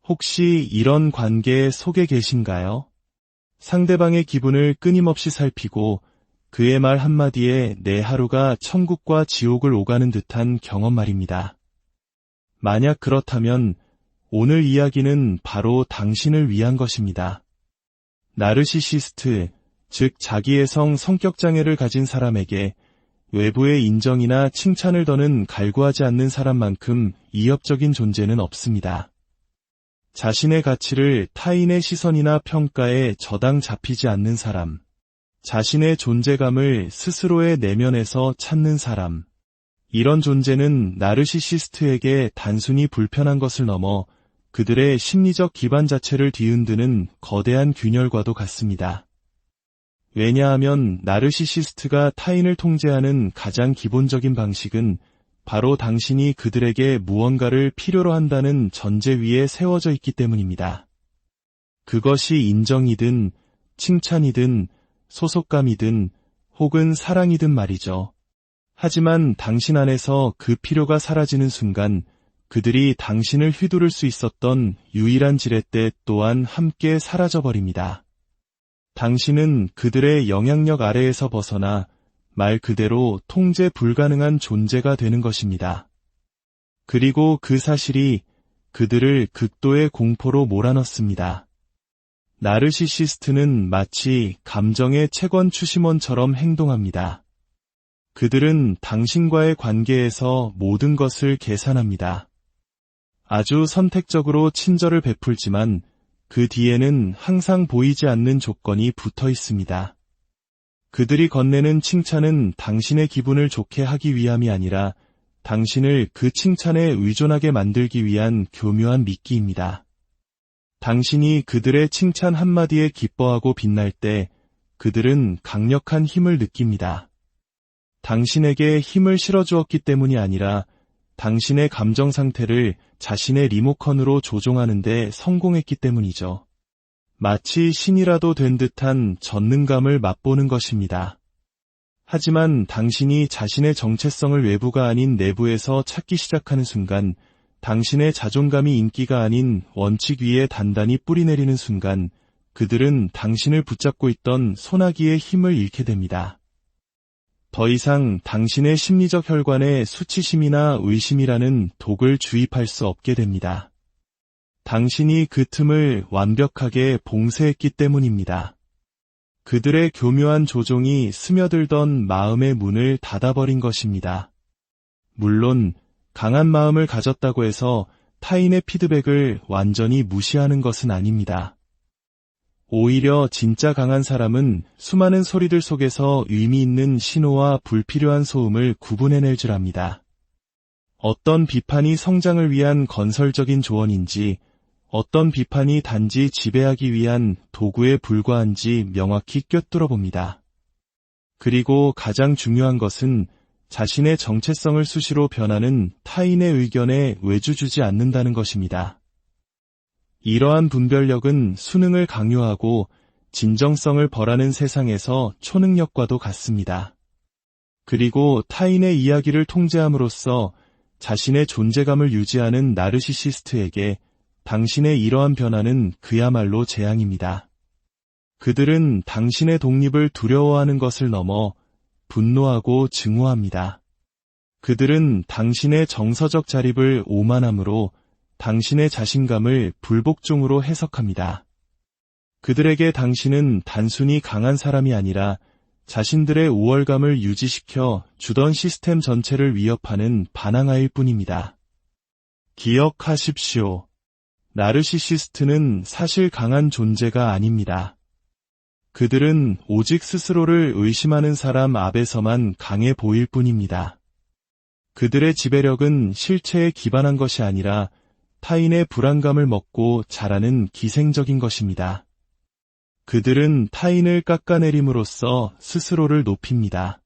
혹시 이런 관계 속에 계신가요? 상대방의 기분을 끊임없이 살피고 그의 말 한마디에 내 하루가 천국과 지옥을 오가는 듯한 경험 말입니다. 만약 그렇다면 오늘 이야기는 바로 당신을 위한 것입니다. 나르시시스트, 즉 자기애성 성격장애를 가진 사람에게 외부의 인정이나 칭찬을 더는 갈구하지 않는 사람만큼 이협적인 존재는 없습니다. 자신의 가치를 타인의 시선이나 평가에 저당 잡히지 않는 사람, 자신의 존재감을 스스로의 내면에서 찾는 사람, 이런 존재는 나르시시스트에게 단순히 불편한 것을 넘어 그들의 심리적 기반 자체를 뒤흔드는 거대한 균열과도 같습니다. 왜냐하면 나르시시스트가 타인을 통제하는 가장 기본적인 방식은 바로 당신이 그들에게 무언가를 필요로 한다는 전제 위에 세워져 있기 때문입니다. 그것이 인정이든 칭찬이든 소속감이든 혹은 사랑이든 말이죠. 하지만 당신 안에서 그 필요가 사라지는 순간 그들이 당신을 휘두를 수 있었던 유일한 지렛대 또한 함께 사라져버립니다. 당신은 그들의 영향력 아래에서 벗어나 말 그대로 통제 불가능한 존재가 되는 것입니다. 그리고 그 사실이 그들을 극도의 공포로 몰아넣습니다. 나르시시스트는 마치 감정의 채권 추심원처럼 행동합니다. 그들은 당신과의 관계에서 모든 것을 계산합니다. 아주 선택적으로 친절을 베풀지만 그 뒤에는 항상 보이지 않는 조건이 붙어 있습니다. 그들이 건네는 칭찬은 당신의 기분을 좋게 하기 위함이 아니라 당신을 그 칭찬에 의존하게 만들기 위한 교묘한 미끼입니다. 당신이 그들의 칭찬 한마디에 기뻐하고 빛날 때 그들은 강력한 힘을 느낍니다. 당신에게 힘을 실어주었기 때문이 아니라 당신의 감정 상태를 자신의 리모컨으로 조종하는 데 성공했기 때문이죠. 마치 신이라도 된 듯한 전능감을 맛보는 것입니다. 하지만 당신이 자신의 정체성을 외부가 아닌 내부에서 찾기 시작하는 순간, 당신의 자존감이 인기가 아닌 원칙 위에 단단히 뿌리내리는 순간, 그들은 당신을 붙잡고 있던 소나기의 힘을 잃게 됩니다. 더 이상 당신의 심리적 혈관에 수치심이나 의심이라는 독을 주입할 수 없게 됩니다. 당신이 그 틈을 완벽하게 봉쇄했기 때문입니다. 그들의 교묘한 조종이 스며들던 마음의 문을 닫아버린 것입니다. 물론 강한 마음을 가졌다고 해서 타인의 피드백을 완전히 무시하는 것은 아닙니다. 오히려 진짜 강한 사람은 수많은 소리들 속에서 의미 있는 신호와 불필요한 소음을 구분해낼 줄 압니다. 어떤 비판이 성장을 위한 건설적인 조언인지, 어떤 비판이 단지 지배하기 위한 도구에 불과한지 명확히 꿰뚫어 봅니다. 그리고 가장 중요한 것은 자신의 정체성을 수시로 변하는 타인의 의견에 외주주지 않는다는 것입니다. 이러한 분별력은 수능을 강요하고 진정성을 벌하는 세상에서 초능력과도 같습니다. 그리고 타인의 이야기를 통제함으로써 자신의 존재감을 유지하는 나르시시스트에게 당신의 이러한 변화는 그야말로 재앙입니다. 그들은 당신의 독립을 두려워하는 것을 넘어 분노하고 증오합니다. 그들은 당신의 정서적 자립을 오만함으로 당신의 자신감을 불복종으로 해석합니다. 그들에게 당신은 단순히 강한 사람이 아니라 자신들의 우월감을 유지시켜 주던 시스템 전체를 위협하는 반항아일 뿐입니다. 기억하십시오. 나르시시스트는 사실 강한 존재가 아닙니다. 그들은 오직 스스로를 의심하는 사람 앞에서만 강해 보일 뿐입니다. 그들의 지배력은 실체에 기반한 것이 아니라 타인의 불안감을 먹고 자라는 기생적인 것입니다. 그들은 타인을 깎아내림으로써 스스로를 높입니다.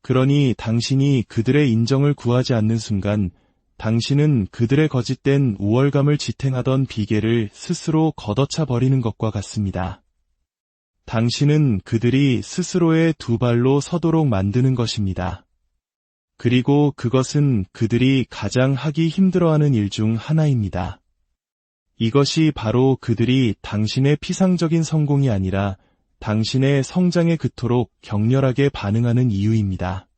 그러니 당신이 그들의 인정을 구하지 않는 순간 당신은 그들의 거짓된 우월감을 지탱하던 비계를 스스로 걷어차 버리는 것과 같습니다. 당신은 그들이 스스로의 두 발로 서도록 만드는 것입니다. 그리고 그것은 그들이 가장 하기 힘들어하는 일 중 하나입니다. 이것이 바로 그들이 당신의 피상적인 성공이 아니라 당신의 성장에 그토록 격렬하게 반응하는 이유입니다.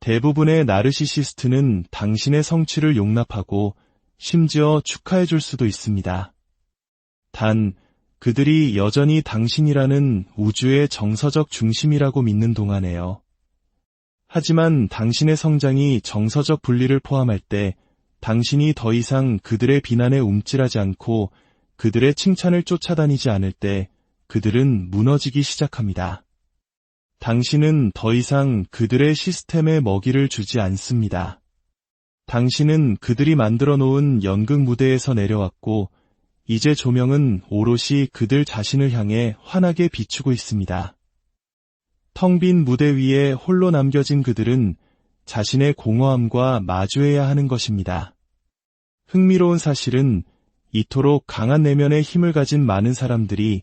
대부분의 나르시시스트는 당신의 성취를 용납하고 심지어 축하해 줄 수도 있습니다. 단, 그들이 여전히 당신이라는 우주의 정서적 중심이라고 믿는 동안에요. 하지만 당신의 성장이 정서적 분리를 포함할 때 당신이 더 이상 그들의 비난에 움찔하지 않고 그들의 칭찬을 쫓아다니지 않을 때 그들은 무너지기 시작합니다. 당신은 더 이상 그들의 시스템에 먹이를 주지 않습니다. 당신은 그들이 만들어 놓은 연극 무대에서 내려왔고 이제 조명은 오롯이 그들 자신을 향해 환하게 비추고 있습니다. 텅 빈 무대 위에 홀로 남겨진 그들은 자신의 공허함과 마주해야 하는 것입니다. 흥미로운 사실은 이토록 강한 내면의 힘을 가진 많은 사람들이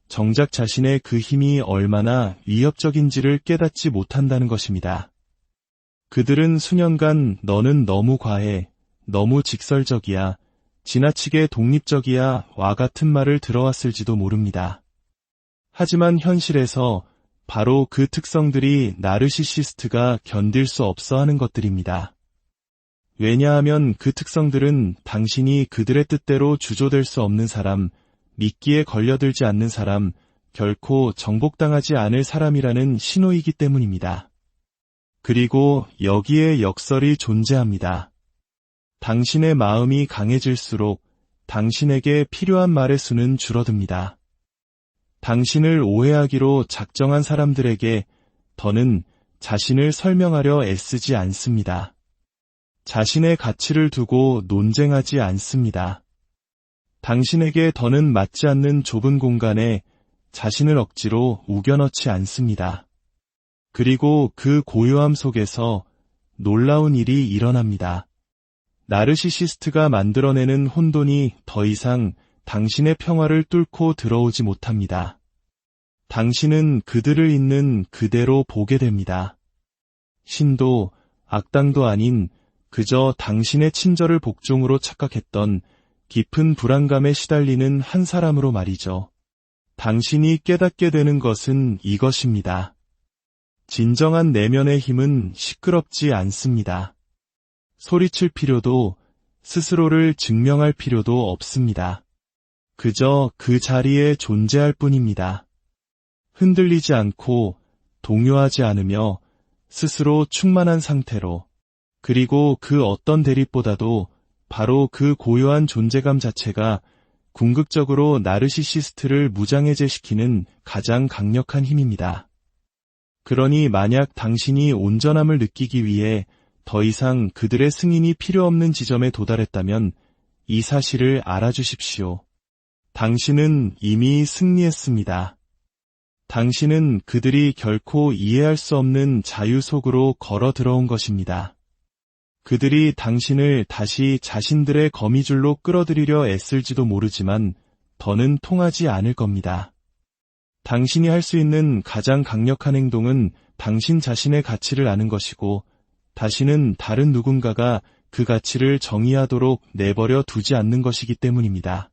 정작 자신의 그 힘이 얼마나 위협적인지를 깨닫지 못한다는 것입니다. 그들은 수년간 너는 너무 과해, 너무 직설적이야, 지나치게 독립적이야 와 같은 말을 들어왔을지도 모릅니다. 하지만 현실에서 바로 그 특성들이 나르시시스트가 견딜 수 없어 하는 것들입니다. 왜냐하면 그 특성들은 당신이 그들의 뜻대로 주조될 수 없는 사람, 미끼에 걸려들지 않는 사람, 결코 정복당하지 않을 사람이라는 신호이기 때문입니다. 그리고 여기에 역설이 존재합니다. 당신의 마음이 강해질수록 당신에게 필요한 말의 수는 줄어듭니다. 당신을 오해하기로 작정한 사람들에게 더는 자신을 설명하려 애쓰지 않습니다. 자신의 가치를 두고 논쟁하지 않습니다. 당신에게 더는 맞지 않는 좁은 공간에 자신을 억지로 우겨넣지 않습니다. 그리고 그 고요함 속에서 놀라운 일이 일어납니다. 나르시시스트가 만들어내는 혼돈이 더 이상 당신의 평화를 뚫고 들어오지 못합니다. 당신은 그들을 있는 그대로 보게 됩니다. 신도, 악당도 아닌 그저 당신의 친절을 복종으로 착각했던 깊은 불안감에 시달리는 한 사람으로 말이죠. 당신이 깨닫게 되는 것은 이것입니다. 진정한 내면의 힘은 시끄럽지 않습니다. 소리칠 필요도 스스로를 증명할 필요도 없습니다. 그저 그 자리에 존재할 뿐입니다. 흔들리지 않고 동요하지 않으며 스스로 충만한 상태로 그리고 그 어떤 대립보다도 바로 그 고요한 존재감 자체가 궁극적으로 나르시시스트를 무장해제시키는 가장 강력한 힘입니다. 그러니 만약 당신이 온전함을 느끼기 위해 더 이상 그들의 승인이 필요 없는 지점에 도달했다면 이 사실을 알아주십시오. 당신은 이미 승리했습니다. 당신은 그들이 결코 이해할 수 없는 자유 속으로 걸어 들어온 것입니다. 그들이 당신을 다시 자신들의 거미줄로 끌어들이려 애쓸지도 모르지만 더는 통하지 않을 겁니다. 당신이 할 수 있는 가장 강력한 행동은 당신 자신의 가치를 아는 것이고 다시는 다른 누군가가 그 가치를 정의하도록 내버려 두지 않는 것이기 때문입니다.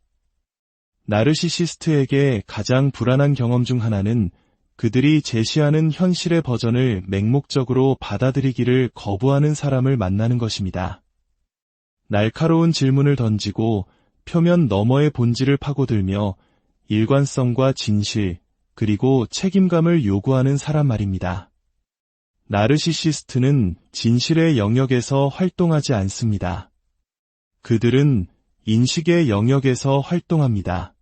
나르시시스트에게 가장 불안한 경험 중 하나는 그들이 제시하는 현실의 버전을 맹목적으로 받아들이기를 거부하는 사람을 만나는 것입니다. 날카로운 질문을 던지고 표면 너머의 본질을 파고들며 일관성과 진실, 그리고 책임감을 요구하는 사람 말입니다. 나르시시스트는 진실의 영역에서 활동하지 않습니다. 그들은 인식의 영역에서 활동합니다.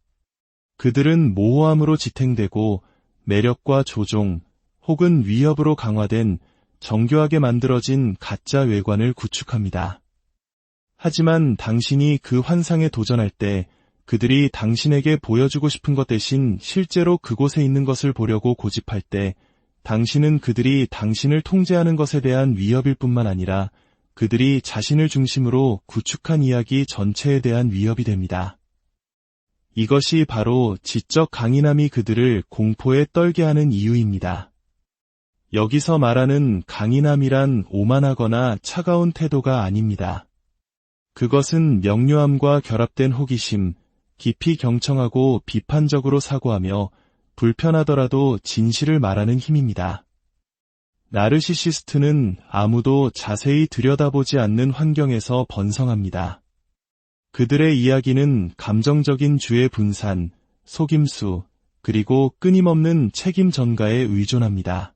그들은 모호함으로 지탱되고 매력과 조종 혹은 위협으로 강화된 정교하게 만들어진 가짜 외관을 구축합니다. 하지만 당신이 그 환상에 도전할 때 그들이 당신에게 보여주고 싶은 것 대신 실제로 그곳에 있는 것을 보려고 고집할 때 당신은 그들이 당신을 통제하는 것에 대한 위협일 뿐만 아니라 그들이 자신을 중심으로 구축한 이야기 전체에 대한 위협이 됩니다. 이것이 바로 지적 강인함이 그들을 공포에 떨게 하는 이유입니다. 여기서 말하는 강인함이란 오만하거나 차가운 태도가 아닙니다. 그것은 명료함과 결합된 호기심, 깊이 경청하고 비판적으로 사고하며 불편하더라도 진실을 말하는 힘입니다. 나르시시스트는 아무도 자세히 들여다보지 않는 환경에서 번성합니다. 그들의 이야기는 감정적인 주의 분산, 속임수, 그리고 끊임없는 책임 전가에 의존합니다.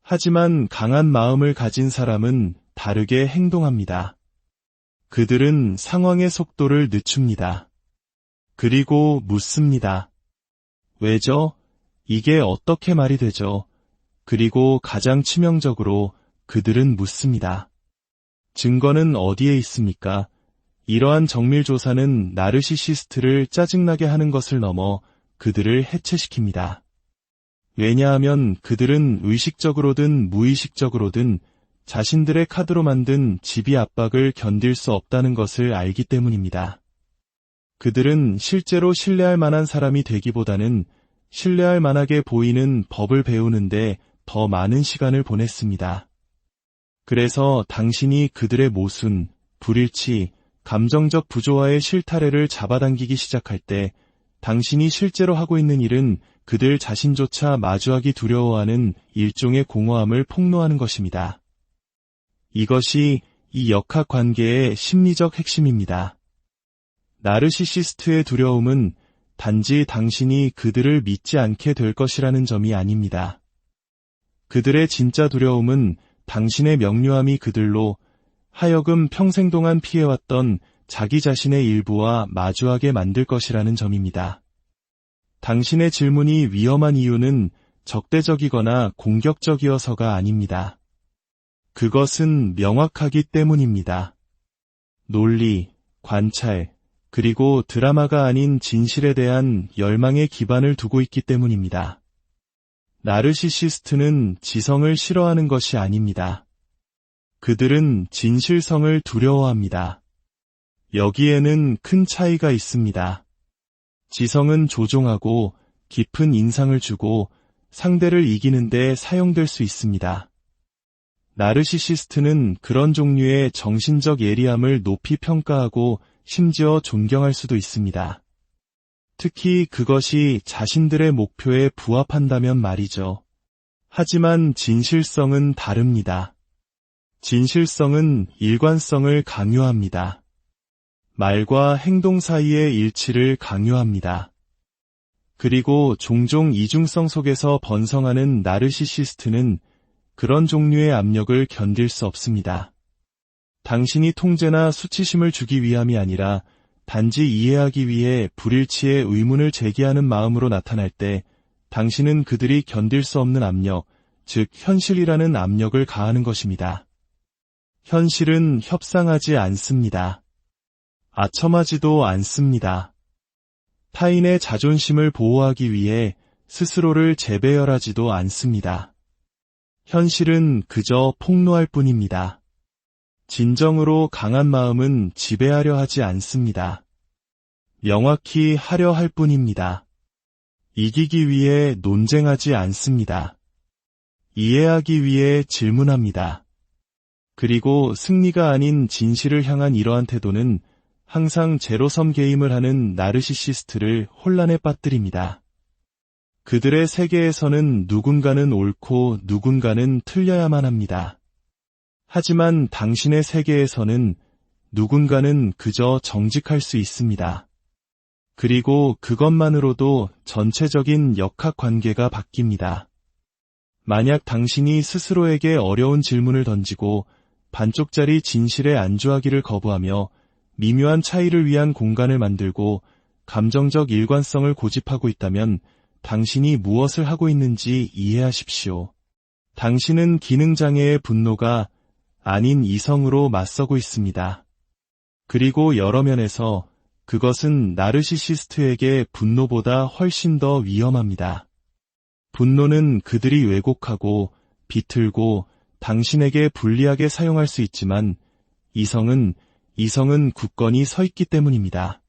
하지만 강한 마음을 가진 사람은 다르게 행동합니다. 그들은 상황의 속도를 늦춥니다. 그리고 묻습니다. 왜죠? 이게 어떻게 말이 되죠? 그리고 가장 치명적으로 그들은 묻습니다. 증거는 어디에 있습니까? 이러한 정밀 조사는 나르시시스트를 짜증나게 하는 것을 넘어 그들을 해체시킵니다. 왜냐하면 그들은 의식적으로든 무의식적으로든 자신들의 카드로 만든 지비 압박을 견딜 수 없다는 것을 알기 때문입니다. 그들은 실제로 신뢰할 만한 사람이 되기보다는 신뢰할 만하게 보이는 법을 배우는데 더 많은 시간을 보냈습니다. 그래서 당신이 그들의 모순, 불일치, 감정적 부조화의 실타래를 잡아당기기 시작할 때 당신이 실제로 하고 있는 일은 그들 자신조차 마주하기 두려워하는 일종의 공허함을 폭로하는 것입니다. 이것이 이 역학관계의 심리적 핵심입니다. 나르시시스트의 두려움은 단지 당신이 그들을 믿지 않게 될 것이라는 점이 아닙니다. 그들의 진짜 두려움은 당신의 명료함이 그들로 하여금 평생 동안 피해왔던 자기 자신의 일부와 마주하게 만들 것이라는 점입니다. 당신의 질문이 위험한 이유는 적대적이거나 공격적이어서가 아닙니다. 그것은 명확하기 때문입니다. 논리, 관찰, 그리고 드라마가 아닌 진실에 대한 열망의 기반을 두고 있기 때문입니다. 나르시시스트는 지성을 싫어하는 것이 아닙니다. 그들은 진실성을 두려워합니다. 여기에는 큰 차이가 있습니다. 지성은 조종하고 깊은 인상을 주고 상대를 이기는 데 사용될 수 있습니다. 나르시시스트는 그런 종류의 정신적 예리함을 높이 평가하고 심지어 존경할 수도 있습니다. 특히 그것이 자신들의 목표에 부합한다면 말이죠. 하지만 진실성은 다릅니다. 진실성은 일관성을 강요합니다. 말과 행동 사이의 일치를 강요합니다. 그리고 종종 이중성 속에서 번성하는 나르시시스트는 그런 종류의 압력을 견딜 수 없습니다. 당신이 통제나 수치심을 주기 위함이 아니라 단지 이해하기 위해 불일치의 의문을 제기하는 마음으로 나타날 때 당신은 그들이 견딜 수 없는 압력, 즉 현실이라는 압력을 가하는 것입니다. 현실은 협상하지 않습니다. 아첨하지도 않습니다. 타인의 자존심을 보호하기 위해 스스로를 재배열하지도 않습니다. 현실은 그저 폭로할 뿐입니다. 진정으로 강한 마음은 지배하려 하지 않습니다. 명확히 하려 할 뿐입니다. 이기기 위해 논쟁하지 않습니다. 이해하기 위해 질문합니다. 그리고 승리가 아닌 진실을 향한 이러한 태도는 항상 제로섬 게임을 하는 나르시시스트를 혼란에 빠뜨립니다. 그들의 세계에서는 누군가는 옳고 누군가는 틀려야만 합니다. 하지만 당신의 세계에서는 누군가는 그저 정직할 수 있습니다. 그리고 그것만으로도 전체적인 역학관계가 바뀝니다. 만약 당신이 스스로에게 어려운 질문을 던지고 반쪽짜리 진실에 안주하기를 거부하며 미묘한 차이를 위한 공간을 만들고 감정적 일관성을 고집하고 있다면 당신이 무엇을 하고 있는지 이해하십시오. 당신은 기능장애의 분노가 아닌 이성으로 맞서고 있습니다. 그리고 여러 면에서 그것은 나르시시스트에게 분노보다 훨씬 더 위험합니다. 분노는 그들이 왜곡하고 비틀고 당신에게 불리하게 사용할 수 있지만 이성은 굳건히 서 있기 때문입니다.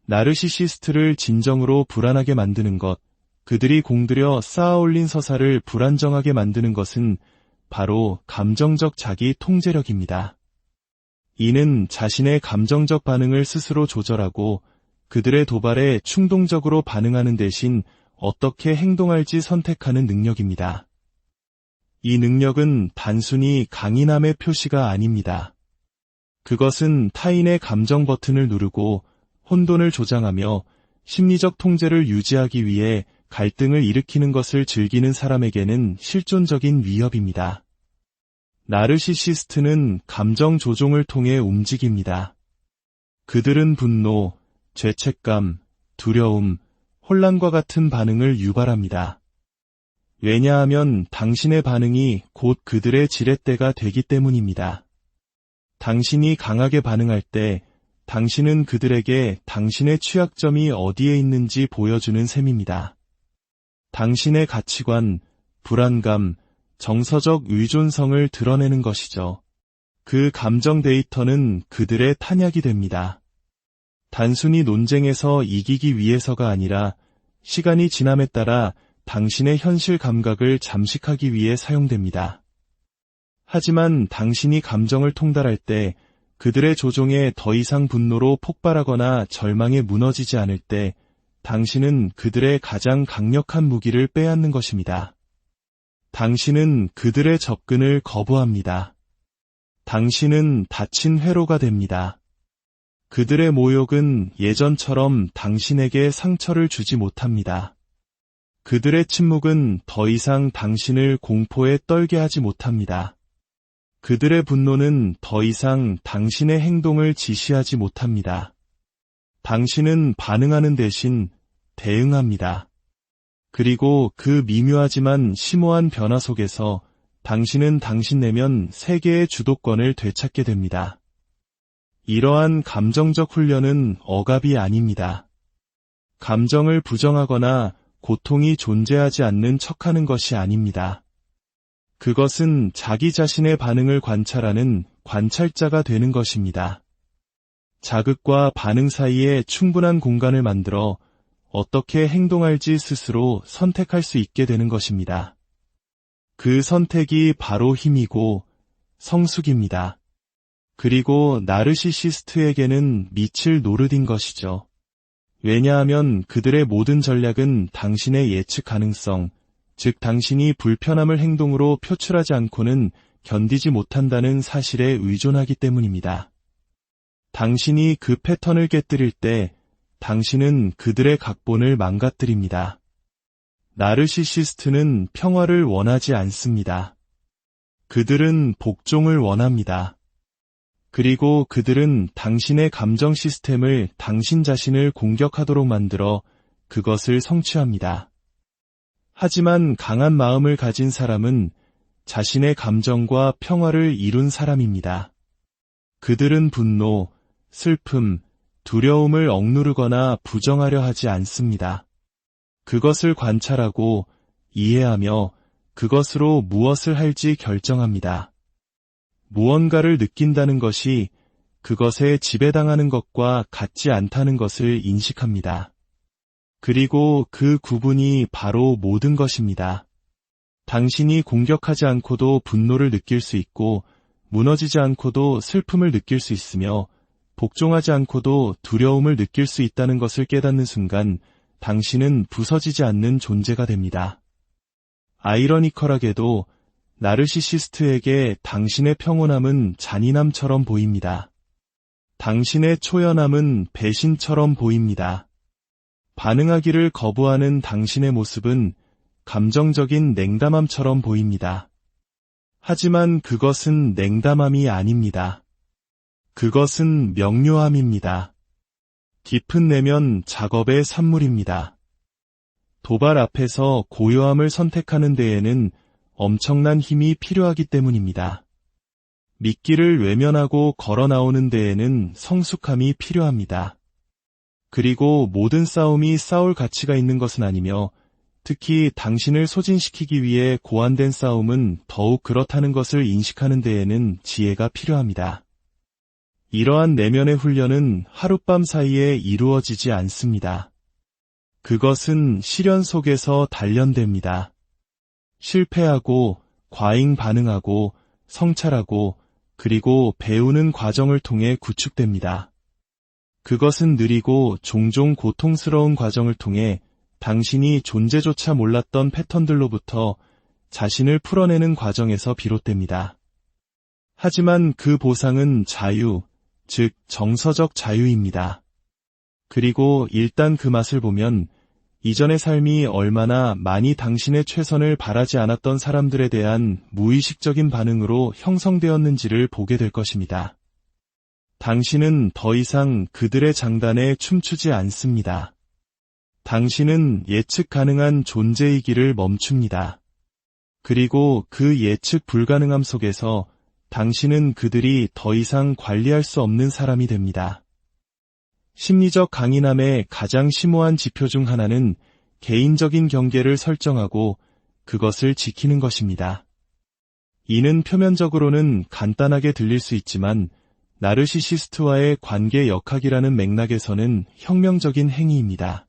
나르시시스트를 진정으로 불안하게 만드는 것, 그들이 공들여 쌓아올린 서사를 불안정하게 만드는 것은 바로 감정적 자기 통제력입니다. 이는 자신의 감정적 반응을 스스로 조절하고 그들의 도발에 충동적으로 반응하는 대신 어떻게 행동할지 선택하는 능력입니다. 이 능력은 단순히 강인함의 표시가 아닙니다. 그것은 타인의 감정 버튼을 누르고 혼돈을 조장하며 심리적 통제를 유지하기 위해 갈등을 일으키는 것을 즐기는 사람에게는 실존적인 위협입니다. 나르시시스트는 감정 조종을 통해 움직입니다. 그들은 분노, 죄책감, 두려움, 혼란과 같은 반응을 유발합니다. 왜냐하면 당신의 반응이 곧 그들의 지렛대가 되기 때문입니다. 당신이 강하게 반응할 때 당신은 그들에게 당신의 취약점이 어디에 있는지 보여주는 셈입니다. 당신의 가치관, 불안감, 정서적 의존성을 드러내는 것이죠. 그 감정 데이터는 그들의 탄약이 됩니다. 단순히 논쟁에서 이기기 위해서가 아니라 시간이 지남에 따라 당신의 현실 감각을 잠식하기 위해 사용됩니다. 하지만 당신이 감정을 통달할 때 그들의 조종에 더 이상 분노로 폭발하거나 절망에 무너지지 않을 때 당신은 그들의 가장 강력한 무기를 빼앗는 것입니다. 당신은 그들의 접근을 거부합니다. 당신은 닫힌 회로가 됩니다. 그들의 모욕은 예전처럼 당신에게 상처를 주지 못합니다. 그들의 침묵은 더 이상 당신을 공포에 떨게 하지 못합니다. 그들의 분노는 더 이상 당신의 행동을 지시하지 못합니다. 당신은 반응하는 대신 대응합니다. 그리고 그 미묘하지만 심오한 변화 속에서 당신은 당신 내면 세계의 주도권을 되찾게 됩니다. 이러한 감정적 훈련은 억압이 아닙니다. 감정을 부정하거나 고통이 존재하지 않는 척하는 것이 아닙니다. 그것은 자기 자신의 반응을 관찰하는 관찰자가 되는 것입니다. 자극과 반응 사이에 충분한 공간을 만들어 어떻게 행동할지 스스로 선택할 수 있게 되는 것입니다. 그 선택이 바로 힘이고 성숙입니다. 그리고 나르시시스트에게는 밑을 노르딘 것이죠. 왜냐하면 그들의 모든 전략은 당신의 예측 가능성, 즉 당신이 불편함을 행동으로 표출하지 않고는 견디지 못한다는 사실에 의존하기 때문입니다. 당신이 그 패턴을 깨뜨릴 때 당신은 그들의 각본을 망가뜨립니다. 나르시시스트는 평화를 원하지 않습니다. 그들은 복종을 원합니다. 그리고 그들은 당신의 감정 시스템을 당신 자신을 공격하도록 만들어 그것을 성취합니다. 하지만 강한 마음을 가진 사람은 자신의 감정과 평화를 이룬 사람입니다. 그들은 분노, 슬픔, 두려움을 억누르거나 부정하려 하지 않습니다. 그것을 관찰하고 이해하며 그것으로 무엇을 할지 결정합니다. 무언가를 느낀다는 것이 그것에 지배당하는 것과 같지 않다는 것을 인식합니다. 그리고 그 구분이 바로 모든 것입니다. 당신이 공격하지 않고도 분노를 느낄 수 있고 무너지지 않고도 슬픔을 느낄 수 있으며 복종하지 않고도 두려움을 느낄 수 있다는 것을 깨닫는 순간 당신은 부서지지 않는 존재가 됩니다. 아이러니컬하게도 나르시시스트에게 당신의 평온함은 잔인함처럼 보입니다. 당신의 초연함은 배신처럼 보입니다. 반응하기를 거부하는 당신의 모습은 감정적인 냉담함처럼 보입니다. 하지만 그것은 냉담함이 아닙니다. 그것은 명료함입니다. 깊은 내면 작업의 산물입니다. 도발 앞에서 고요함을 선택하는 데에는 엄청난 힘이 필요하기 때문입니다. 미끼를 외면하고 걸어 나오는 데에는 성숙함이 필요합니다. 그리고 모든 싸움이 싸울 가치가 있는 것은 아니며 특히 당신을 소진시키기 위해 고안된 싸움은 더욱 그렇다는 것을 인식하는 데에는 지혜가 필요합니다. 이러한 내면의 훈련은 하룻밤 사이에 이루어지지 않습니다. 그것은 시련 속에서 단련됩니다. 실패하고, 과잉 반응하고, 성찰하고, 그리고 배우는 과정을 통해 구축됩니다. 그것은 느리고 종종 고통스러운 과정을 통해 당신이 존재조차 몰랐던 패턴들로부터 자신을 풀어내는 과정에서 비롯됩니다. 하지만 그 보상은 자유, 즉 정서적 자유입니다. 그리고 일단 그 맛을 보면 이전의 삶이 얼마나 많이 당신의 최선을 바라지 않았던 사람들에 대한 무의식적인 반응으로 형성되었는지를 보게 될 것입니다. 당신은 더 이상 그들의 장단에 춤추지 않습니다. 당신은 예측 가능한 존재이기를 멈춥니다. 그리고 그 예측 불가능함 속에서 당신은 그들이 더 이상 관리할 수 없는 사람이 됩니다. 심리적 강인함의 가장 심오한 지표 중 하나는 개인적인 경계를 설정하고 그것을 지키는 것입니다. 이는 표면적으로는 간단하게 들릴 수 있지만 나르시시스트와의 관계 역학이라는 맥락에서는 혁명적인 행위입니다.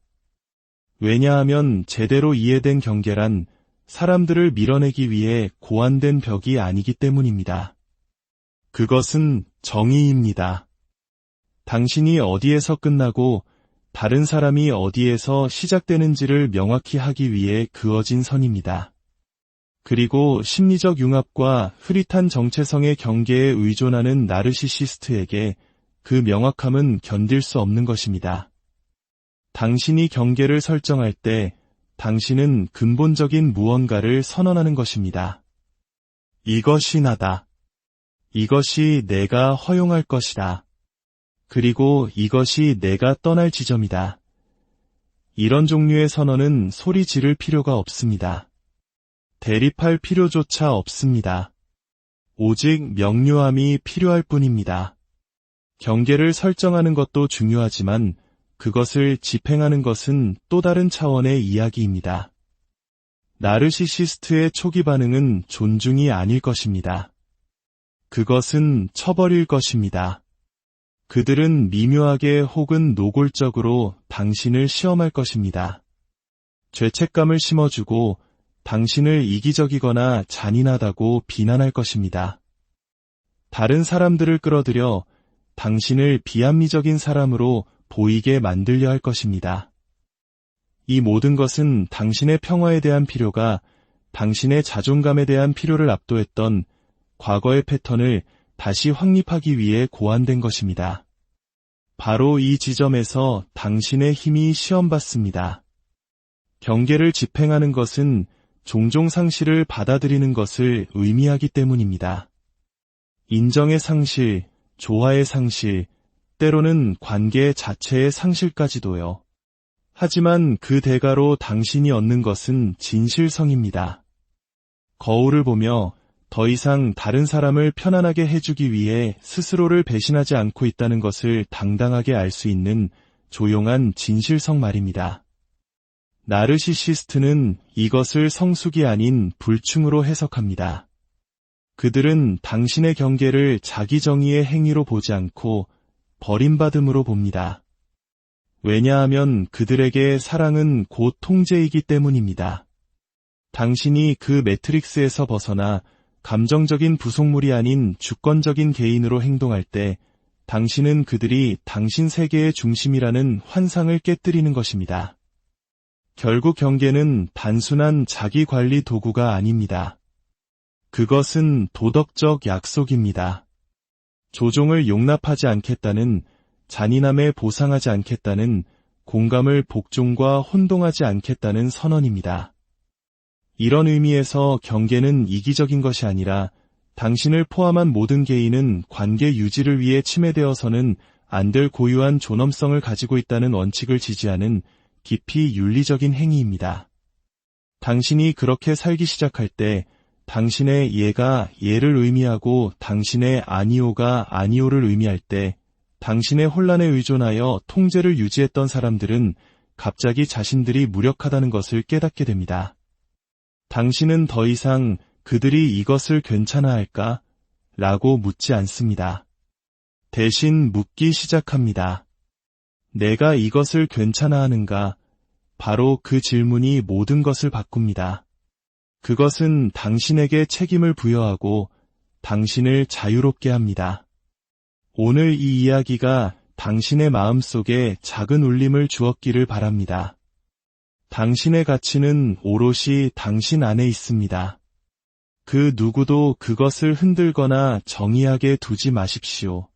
왜냐하면 제대로 이해된 경계란 사람들을 밀어내기 위해 고안된 벽이 아니기 때문입니다. 그것은 정의입니다. 당신이 어디에서 끝나고 다른 사람이 어디에서 시작되는지를 명확히 하기 위해 그어진 선입니다. 그리고 심리적 융합과 흐릿한 정체성의 경계에 의존하는 나르시시스트에게 그 명확함은 견딜 수 없는 것입니다. 당신이 경계를 설정할 때 당신은 근본적인 무언가를 선언하는 것입니다. 이것이 나다. 이것이 내가 허용할 것이다. 그리고 이것이 내가 떠날 지점이다. 이런 종류의 선언은 소리 지를 필요가 없습니다. 대립할 필요조차 없습니다. 오직 명료함이 필요할 뿐입니다. 경계를 설정하는 것도 중요하지만 그것을 집행하는 것은 또 다른 차원의 이야기입니다. 나르시시스트의 초기 반응은 존중이 아닐 것입니다. 그것은 처벌일 것입니다. 그들은 미묘하게 혹은 노골적으로 당신을 시험할 것입니다. 죄책감을 심어주고 당신을 이기적이거나 잔인하다고 비난할 것입니다. 다른 사람들을 끌어들여 당신을 비합리적인 사람으로 보이게 만들려 할 것입니다. 이 모든 것은 당신의 평화에 대한 필요가 당신의 자존감에 대한 필요를 압도했던 과거의 패턴을 다시 확립하기 위해 고안된 것입니다. 바로 이 지점에서 당신의 힘이 시험받습니다. 경계를 집행하는 것은 종종 상실을 받아들이는 것을 의미하기 때문입니다. 인정의 상실, 조화의 상실, 때로는 관계 자체의 상실까지도요. 하지만 그 대가로 당신이 얻는 것은 진실성입니다. 거울을 보며 더 이상 다른 사람을 편안하게 해주기 위해 스스로를 배신하지 않고 있다는 것을 당당하게 알 수 있는 조용한 진실성 말입니다. 나르시시스트는 이것을 성숙이 아닌 불충으로 해석합니다. 그들은 당신의 경계를 자기 정의의 행위로 보지 않고 버림받음으로 봅니다. 왜냐하면 그들에게 사랑은 곧 통제이기 때문입니다. 당신이 그 매트릭스에서 벗어나 감정적인 부속물이 아닌 주권적인 개인으로 행동할 때 당신은 그들이 당신 세계의 중심이라는 환상을 깨뜨리는 것입니다. 결국 경계는 단순한 자기관리 도구가 아닙니다. 그것은 도덕적 약속입니다. 조종을 용납하지 않겠다는, 잔인함에 보상하지 않겠다는, 공감을 복종과 혼동하지 않겠다는 선언입니다. 이런 의미에서 경계는 이기적인 것이 아니라 당신을 포함한 모든 개인은 관계 유지를 위해 침해되어서는 안 될 고유한 존엄성을 가지고 있다는 원칙을 지지하는 깊이 윤리적인 행위입니다. 당신이 그렇게 살기 시작할 때 당신의 예가 예를 의미하고 당신의 아니오가 아니오를 의미할 때 당신의 혼란에 의존하여 통제를 유지했던 사람들은 갑자기 자신들이 무력하다는 것을 깨닫게 됩니다. 당신은 더 이상 그들이 이것을 괜찮아 할까? 라고 묻지 않습니다. 대신 묻기 시작합니다. 내가 이것을 괜찮아 하는가? 바로 그 질문이 모든 것을 바꿉니다. 그것은 당신에게 책임을 부여하고 당신을 자유롭게 합니다. 오늘 이 이야기가 당신의 마음속에 작은 울림을 주었기를 바랍니다. 당신의 가치는 오롯이 당신 안에 있습니다. 그 누구도 그것을 흔들거나 정의하게 두지 마십시오.